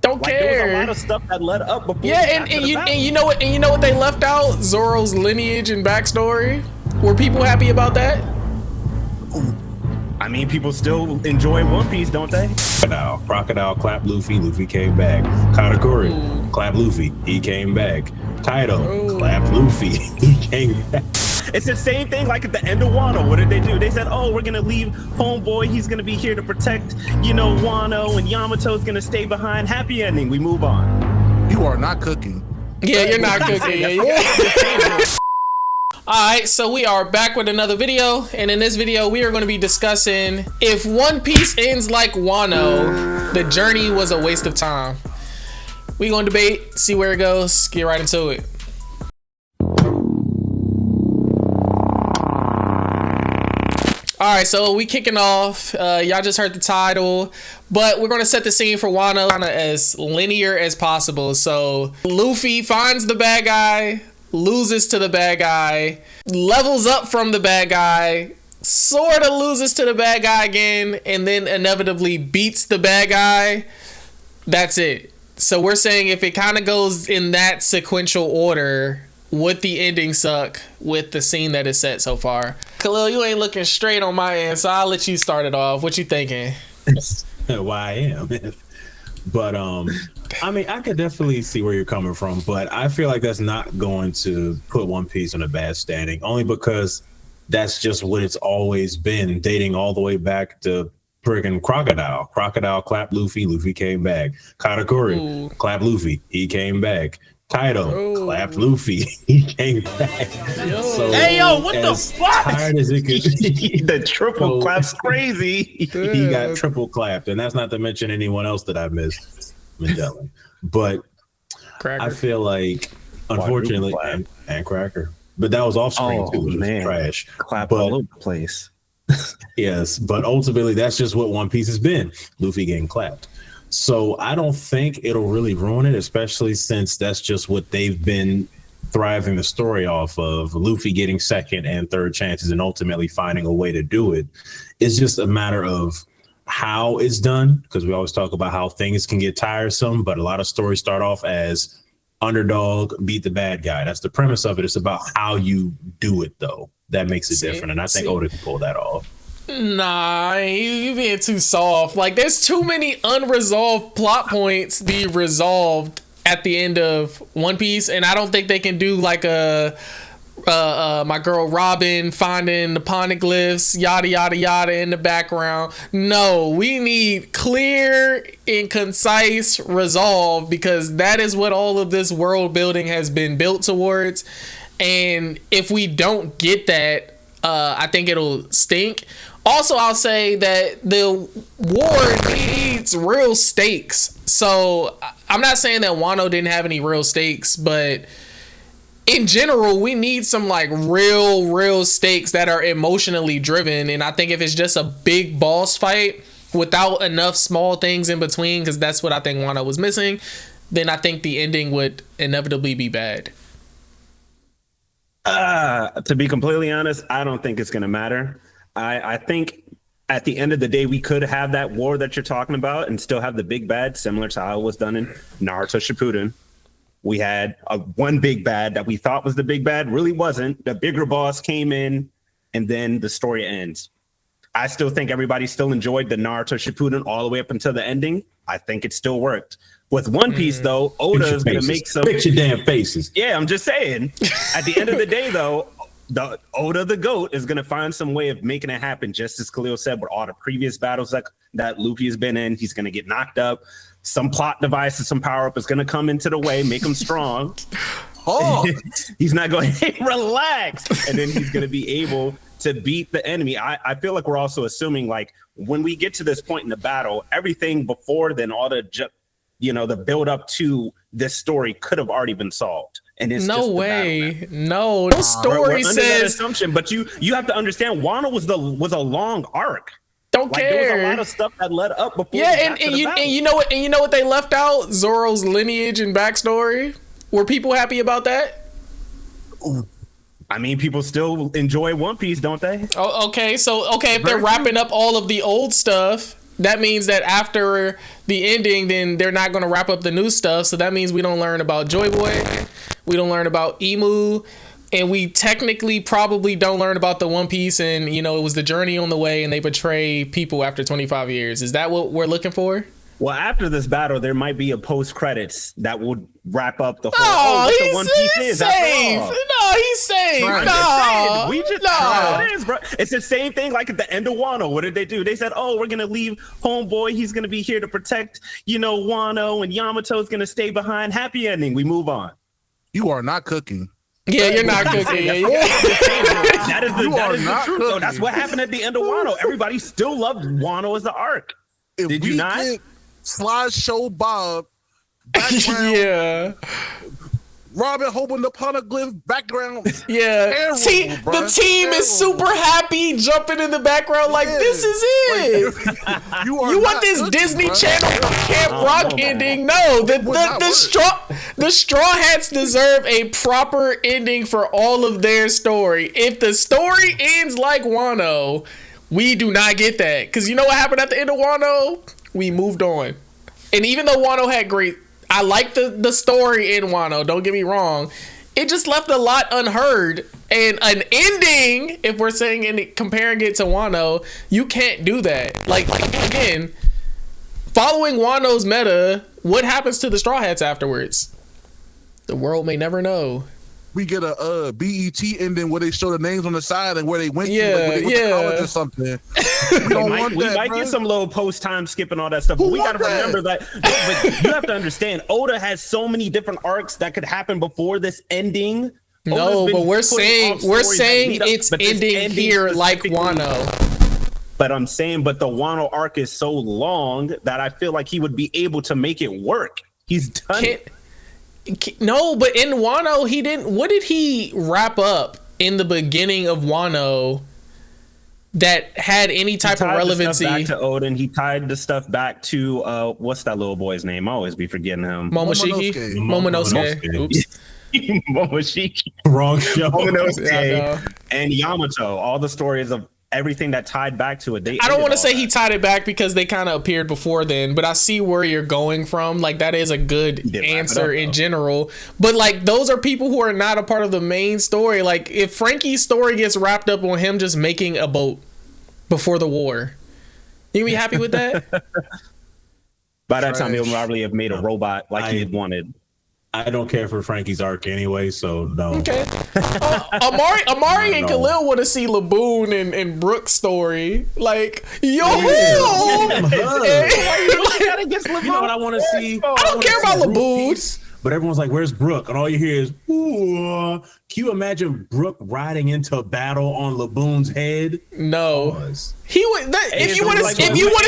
Don't Like care. there was a lot of stuff that led up before. Yeah, and you know what they left out? Zoro's lineage and backstory. Were people happy about that? I mean, people still enjoy One Piece, don't they? Crocodile clapped Luffy. Luffy came back. Katakuri clapped Luffy. He came back. Kaido clapped Luffy. He came back. It's the same thing like at the end of Wano. What did they do? They said, oh, we're going to leave Homeboy. He's going to be here to protect, Wano, and Yamato's going to stay behind. Happy ending. We move on. You are not cooking. Yeah, you're not cooking. Alright, so we are back with another video, and in this video we are going to be discussing if One Piece ends like Wano, the journey was a waste of time. We going to debate, see where it goes, get right into it. Alright, so we kicking off. Y'all just heard the title, but we're going to set the scene for Wano kind of as linear as possible. So Luffy finds the bad guy, loses to the bad guy, levels up from the bad guy, sort of loses to the bad guy again, and then inevitably beats the bad guy. That's it. So we're saying if it kind of goes in that sequential order, would the ending suck with the scene that is set so far? Khalil, you ain't looking straight on my end, so I'll let you start it off. What you thinking? Why I am. But I mean, I could definitely see where you're coming from, but I feel like that's not going to put One Piece in a bad standing, only because that's just what it's always been, dating all the way back to friggin' Crocodile. Crocodile clapped Luffy, Luffy came back. Katakuri clapped Luffy, he came back. Kaido clapped Luffy, he came back. So, hey, yo, what the fuck? Tired as it could be. The triple clap's crazy. He got triple clapped, and that's not to mention anyone else that I missed. Magellan. But Cracker. I feel like, unfortunately, and Cracker. But that was off screen too, which was trash. Clap all over the place. Yes, but ultimately, that's just what One Piece has been. Luffy getting clapped. So I don't think it'll really ruin it, especially since that's just what they've been thriving the story off of. Luffy getting second and third chances and ultimately finding a way to do it. It's just a matter of how it's done, because we always talk about how things can get tiresome, but a lot of stories start off as underdog beat the bad guy. That's the premise of it. It's about how you do it, though. That makes it different, and I think Oda can pull that off. Nah, you being too soft. Like, there's too many unresolved plot points to be resolved at the end of One Piece, and I don't think they can do like a my girl Robin finding the poneglyphs, yada yada yada in the background. No, we need clear and concise resolve, because that is what all of this world building has been built towards. And if we don't get that, I think it'll stink. Also, I'll say that the war needs real stakes. So I'm not saying that Wano didn't have any real stakes, but in general, we need some like real stakes that are emotionally driven. And I think if it's just a big boss fight without enough small things in between, because that's what I think Wano was missing, then I think the ending would inevitably be bad. To be completely honest, I don't think it's going to matter. I think at the end of the day, we could have that war that you're talking about and still have the big bad, similar to how it was done in Naruto Shippuden. We had one big bad that we thought was the big bad, really wasn't. The bigger boss came in, and then the story ends. I still think everybody still enjoyed the Naruto Shippuden all the way up until the ending. I think it still worked. With One Piece, though, Oda is going to make some... Fix your damn faces. Yeah, I'm just saying. At the end of the day, though, the Oda the GOAT is going to find some way of making it happen, just as Khalil said, with all the previous battles that Luffy has been in. He's going to get knocked up. Some plot device and some power-up is going to come into the way, make him strong. He's not going, hey, relax. And then he's going to be able to beat the enemy. I feel like we're also assuming, like, when we get to this point in the battle, everything before then, all the the build up to this story could have already been solved. And it's no just way. No story we're says under that assumption, but you have to understand Wano was a long arc. Don't care. There was a lot of stuff that led up before. Yeah, and you know what they left out? Zoro's lineage and backstory. Were people happy about that? I mean, people still enjoy One Piece, don't they? Oh, okay. So, if they're wrapping up all of the old stuff, that means that after the ending, then they're not going to wrap up the new stuff. So that means we don't learn about Joy Boy, we don't learn about Emu, and we technically probably don't learn about the One Piece. And you know, it was the journey on the way, and they betray people after 25 years. Is that what we're looking for? Well, after this battle, there might be a post credits that would wrap up the whole. Oh, what the One Piece he's is. safe. No, he's safe. Right. No, we just it is, bro. It's the same thing like at the end of Wano. What did they do? They said, "Oh, we're gonna leave homeboy. He's gonna be here to protect, Wano, and Yamato's gonna stay behind." Happy ending. We move on. You are not cooking. Yeah, you're not cooking. That is the truth, though. That's what happened at the end of Wano. Everybody still loved Wano as the arc. Did you not? Slideshow Bob background. Yeah. Robin hoping the poneglyph background. Yeah. Terrible, the team is super happy, jumping in the background like this is it. Like, you want this cooking, Disney Channel Camp Rock ending? No, the Straw Hats deserve a proper ending for all of their story. If the story ends like Wano, we do not get that. Because you know what happened at the end of Wano? We moved on. And even though Wano had great, I like the story in Wano, don't get me wrong, it just left a lot unheard. And an ending, if we're saying comparing it to Wano, you can't do that. Like again, following Wano's meta, what happens to the Straw Hats afterwards? The world may never know. We get a BET ending where they show the names on the side and where they went to, like, where they went to college or something. We might get some little post time skip and all that stuff, but we got to remember that. But you have to understand, Oda has so many different arcs that could happen before this ending. No, but we're saying it's ending here like Wano. But I'm saying, but the Wano arc is so long that I feel like he would be able to make it work. He's done it. No, but in Wano, he didn't. What did he wrap up in the beginning of Wano that had any type of relevancy? Back to Odin, he tied the stuff back to what's that little boy's name? I always be forgetting him. Momoshiki. Oops. Momoshiki. Wrong show. Momonosuke and Yamato. All the stories of everything that tied back to it. I don't want to say he tied it back because they kind of appeared before then, but I see where you're going from. Like, that is a good answer in general. But like, those are people who are not a part of the main story. Like, if Frankie's story gets wrapped up on him just making a boat before the war, you be happy with that? By that time, he'll probably have made a robot like he had wanted. I don't care for Frankie's arc anyway, so no. Okay. Amari and Khalil want to see Laboon and Brooke's story. Like, yo, you know what I want to see? I don't care about Laboon. But everyone's like, "Where's Brooke?" And all you hear is, "Ooh." Can you imagine Brooke riding into a battle on Laboon's head? No. He would. If you want to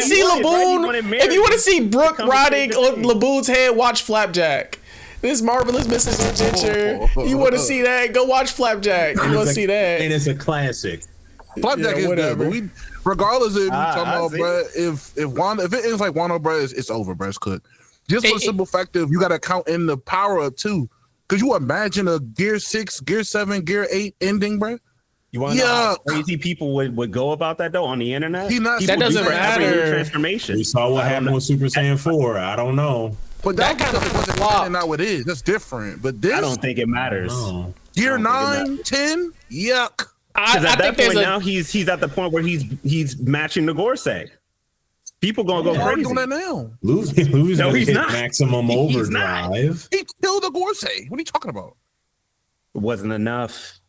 see Laboon, if you want to see Brooke riding on Laboon's head, watch Flapjack. This Marvelous Mrs. Adventure. You want to see that? Go watch Flapjack. You want to see that? And it's a classic. Flapjack is good, but regardless of talking about, bro, if it ends like Wano, bro, it's over, bro. It's cooked. Just for the simple fact of you got to count in the power up too. Could you imagine a Gear 6, Gear 7, Gear 8 ending, bro? You want to know how crazy people would go about that though on the internet? That doesn't matter. Transformation. We saw what happened with Super Saiyan 4. I don't know. But that kind of wasn't flop. Now it is. That's different. But this, I don't think it matters. Year 9, 10, yuck. I think now he's at the point where he's matching the Gorsei. People gonna go crazy doing that now. Luffy's no, he's not. Maximum overdrive. He killed the Gorsei. What are you talking about? It wasn't enough.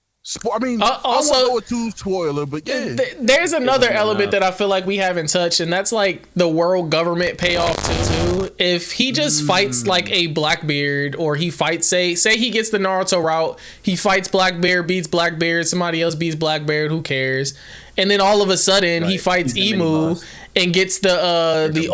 I mean, also, I won't go too spoiler, but yeah. There's another element that I feel like we haven't touched, and that's like the world government payoff too. If he just fights like a Blackbeard, or he fights, say he gets the Naruto route, he fights Blackbeard, beats Blackbeard, somebody else beats Blackbeard, who cares? And then all of a sudden he fights Emu and gets the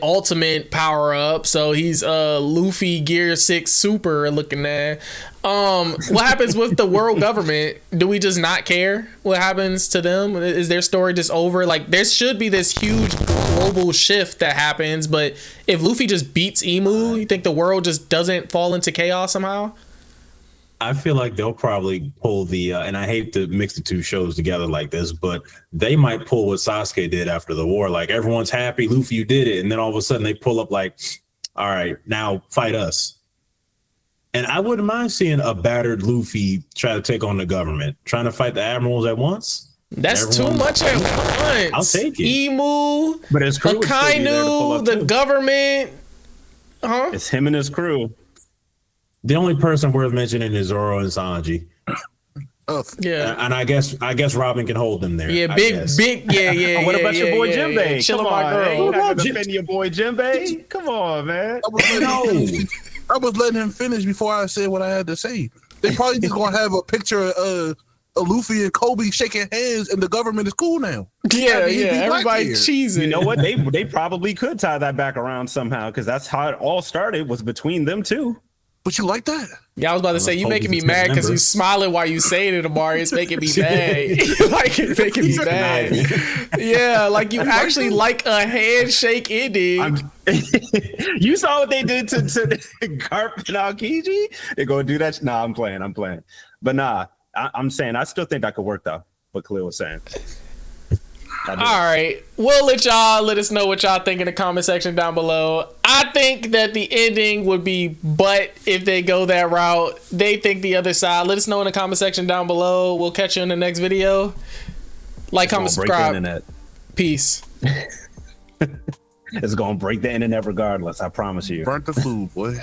ultimate power up. So he's Luffy Gear 6 Super looking at. What happens with the world government? Do we just not care what happens to them? Is their story just over? Like, there should be this huge global shift that happens, but if Luffy just beats Emu, you think the world just doesn't fall into chaos somehow? I feel like they'll probably pull the, and I hate to mix the two shows together like this, but they might pull what Sasuke did after the war. Like everyone's happy, Luffy, you did it. And then all of a sudden they pull up like, all right, now fight us. And I wouldn't mind seeing a battered Luffy try to take on the government, trying to fight the admirals at once. That's too much at once. I'll take it. Emu, But his crew would still be there to pull Akainu, up the too. government. Huh? It's him and his crew. The only person worth mentioning is Zoro and Sanji. Yeah. And I guess Robin can hold them there. Yeah, I big, guess. yeah. What about your boy yeah. Jinbei? Chilling Come my on, girl. man. You're not gonna Jim- defend your boy Jinbei? Come on, man. I was letting him finish before I said what I had to say. They probably just gonna have a picture of Luffy and Kobe shaking hands, and the government is cool now. Yeah. Be Everybody Blackbeard. cheesing. You know what? They probably could tie that back around somehow because that's how it all started was between them two. But you like that? Yeah, I was about to say you told making you me to mad because remember. you smiling while you saying it, Amari. It's making me mad. Like it's making me mad. Yeah, like you actually like a handshake ending. You saw what they did to Garp and Aokiji? They're gonna do that. Nah, I'm playing. But nah, I'm saying I still think that could work though. What Khalil was saying. All right, we'll let us know what y'all think in the comment section down below. I think that the ending would be butt if they go that route. They think the other side. Let us know in the comment section down below. We'll catch you in the next video. Like, comment, Break the subscribe. internet. Peace. It's gonna break the internet regardless. I promise you. Burnt the food, boy.